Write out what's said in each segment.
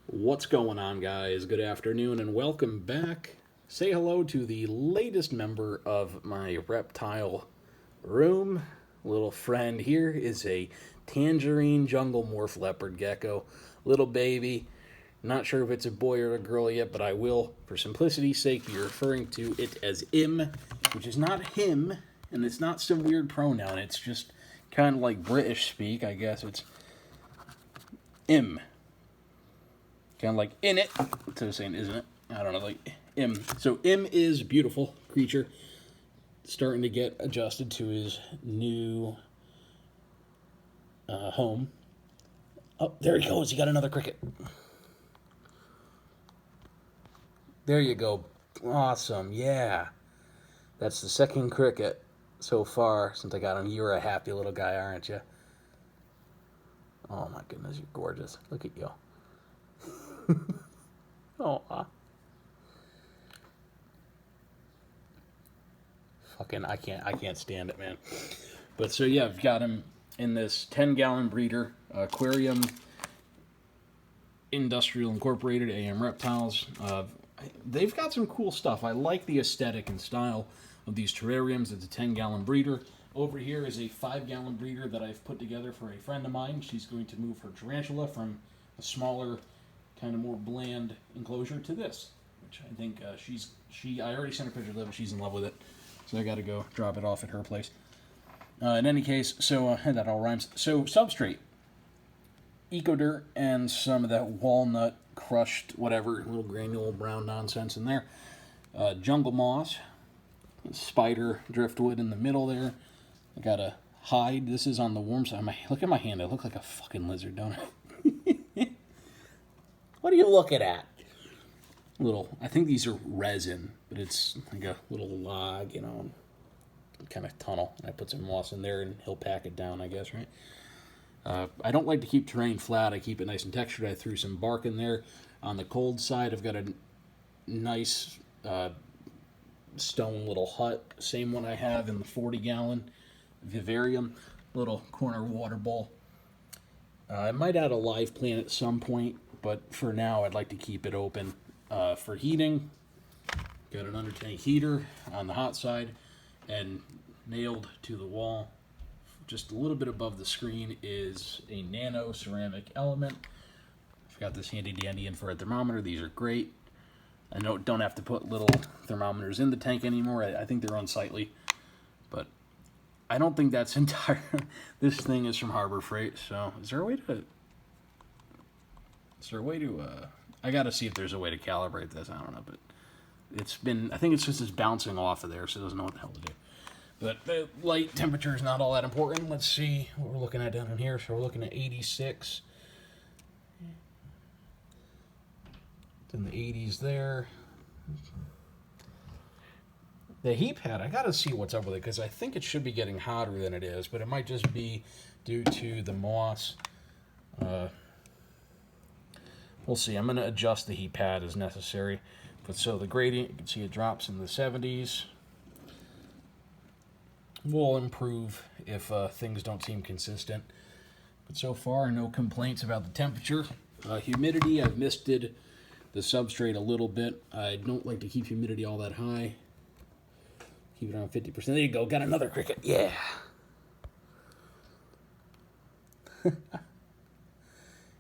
What's going on, guys? Good afternoon and welcome back. Say hello to the latest member of my reptile room. Little friend here is a Tangerine jungle morph leopard gecko. Little baby. Not sure if it's a boy or a girl yet, but I will, for simplicity's sake, be referring to it as im, which is not him, and it's not some weird pronoun. It's just kind of like British speak, I guess. It's im. Kind of like in it. So saying, isn't it? I don't know, like im. So im is beautiful creature, starting to get adjusted to his new home. Oh, there he goes. He got another cricket. There you go. Awesome. Yeah. That's the second cricket so far since I got him. You're a happy little guy, aren't you? Oh my goodness, you're gorgeous. Look at you. Oh, fucking, I can't stand it, man. But so yeah, I've got him in this 10-gallon breeder aquarium, Industrial Incorporated, AM Reptiles. They've got some cool stuff. I like the aesthetic and style of these terrariums. It's a 10-gallon breeder. Over here is a 5-gallon breeder that I've put together for a friend of mine. She's going to move her tarantula from a smaller, kind of more bland enclosure to this, which I think I already sent her pictures of it. She's in love with it, so I got to go drop it off at her place. In any case, so that all rhymes. So substrate, Eco-Dirt, and some of that walnut crushed whatever little granule brown nonsense in there. Jungle moss, spider driftwood in the middle there. I got a hide. This is on the warm side. Look at my hand. I look like a fucking lizard, don't I? What are you looking at? I think these are resin, but it's like a little log, kind of tunnel. I put some moss in there and he'll pack it down, I guess, right? I don't like to keep terrain flat. I keep it nice and textured. I threw some bark in there. On the cold side, I've got a nice stone little hut. Same one I have in the 40-gallon vivarium. Little corner water bowl. I might add a live plant at some point, but for now I'd like to keep it open for heating. Got an under tank heater on the hot side and nailed to the wall just a little bit above the screen is a nano ceramic element. I've got this handy dandy infrared thermometer. These are great. I don't have to put little thermometers in the tank anymore. I think they're unsightly, but I don't think that's entire. This thing is from Harbor Freight, so is there a way to? I gotta see if there's a way to calibrate this. I don't know, but I think it's just bouncing off of there, so it doesn't know what the hell to do. But the light temperature is not all that important. Let's see what we're looking at down in here. So we're looking at 86. It's in the 80s there. The heat pad, I gotta see what's up with it because I think it should be getting hotter than it is, but it might just be due to the moss. We'll see. I'm gonna adjust the heat pad as necessary. But so the gradient, you can see it drops in the 70s. We'll improve if things don't seem consistent. But so far, no complaints about the temperature. Humidity, I've misted the substrate a little bit. I don't like to keep humidity all that high. Keep it around 50%. There you go. Got another cricket. Yeah.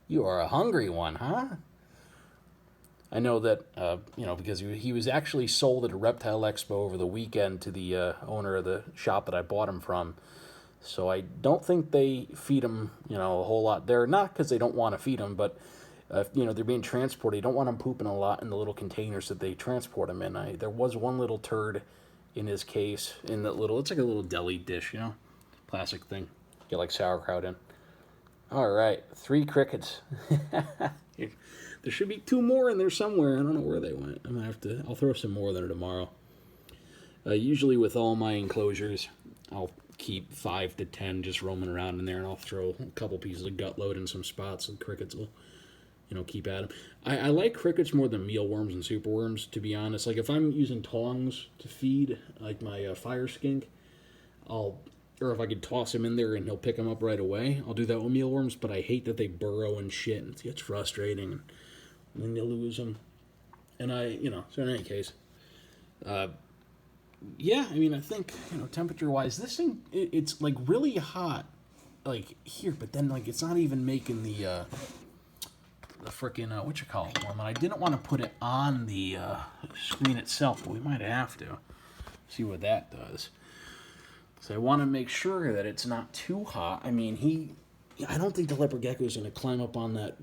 You are a hungry one, huh? I know that, because he was actually sold at a reptile expo over the weekend to the owner of the shop that I bought him from. So I don't think they feed him, a whole lot there. Not because they don't want to feed him, but, they're being transported. You don't want them pooping a lot in the little containers that they transport him in. There was one little turd in his case, it's like a little deli dish, plastic thing. Get like sauerkraut in. All right, 3 crickets. There should be 2 more in there somewhere. I don't know where they went. I'll throw some more there tomorrow. Usually with all my enclosures, I'll keep 5 to 10 just roaming around in there, and I'll throw a couple pieces of gut load in some spots, and crickets will, keep at them. I like crickets more than mealworms and superworms, to be honest. Like if I'm using tongs to feed, like my fire skink, or if I could toss him in there and he'll pick them up right away, I'll do that with mealworms, but I hate that they burrow and shit, and it's frustrating. and then you lose them. And so in any case, yeah, I mean, I think, temperature-wise, this thing, it's, like, really hot, like, here, but then, like, it's not even making the frickin', one. And I didn't want to put it on the screen itself, but we might have to see what that does. So I want to make sure that it's not too hot. I mean, I don't think the leopard gecko is going to climb up on that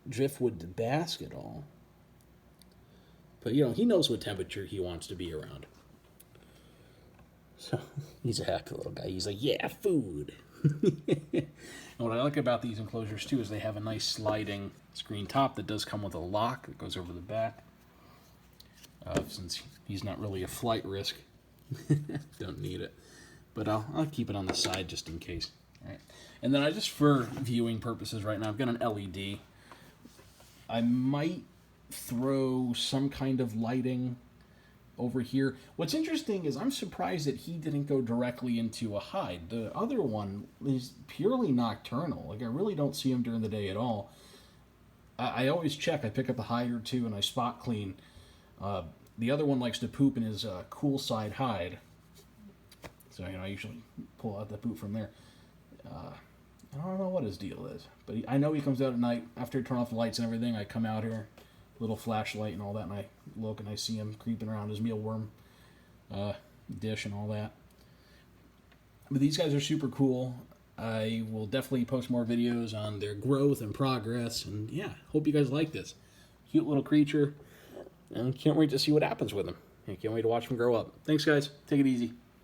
driftwood basket all. But, he knows what temperature he wants to be around. So, he's a happy little guy. He's like, yeah, food. And what I like about these enclosures, too, is they have a nice sliding screen top that does come with a lock that goes over the back. Since he's not really a flight risk. Don't need it. But I'll keep it on the side just in case. All right. And then for viewing purposes right now, I've got an LED. I might throw some kind of lighting over here. What's interesting is I'm surprised that he didn't go directly into a hide. The other one is purely nocturnal. Like, I really don't see him during the day at all. I always check. I pick up a hide or two and I spot clean. The other one likes to poop in his cool side hide. So, I usually pull out the poop from there. I don't know what his deal is. But I know he comes out at night. After I turn off the lights and everything, I come out here, little flashlight and all that, and I look and I see him creeping around his mealworm dish and all that. But these guys are super cool. I will definitely post more videos on their growth and progress. And yeah, hope you guys like this. Cute little creature. And can't wait to see what happens with him. I can't wait to watch him grow up. Thanks, guys. Take it easy.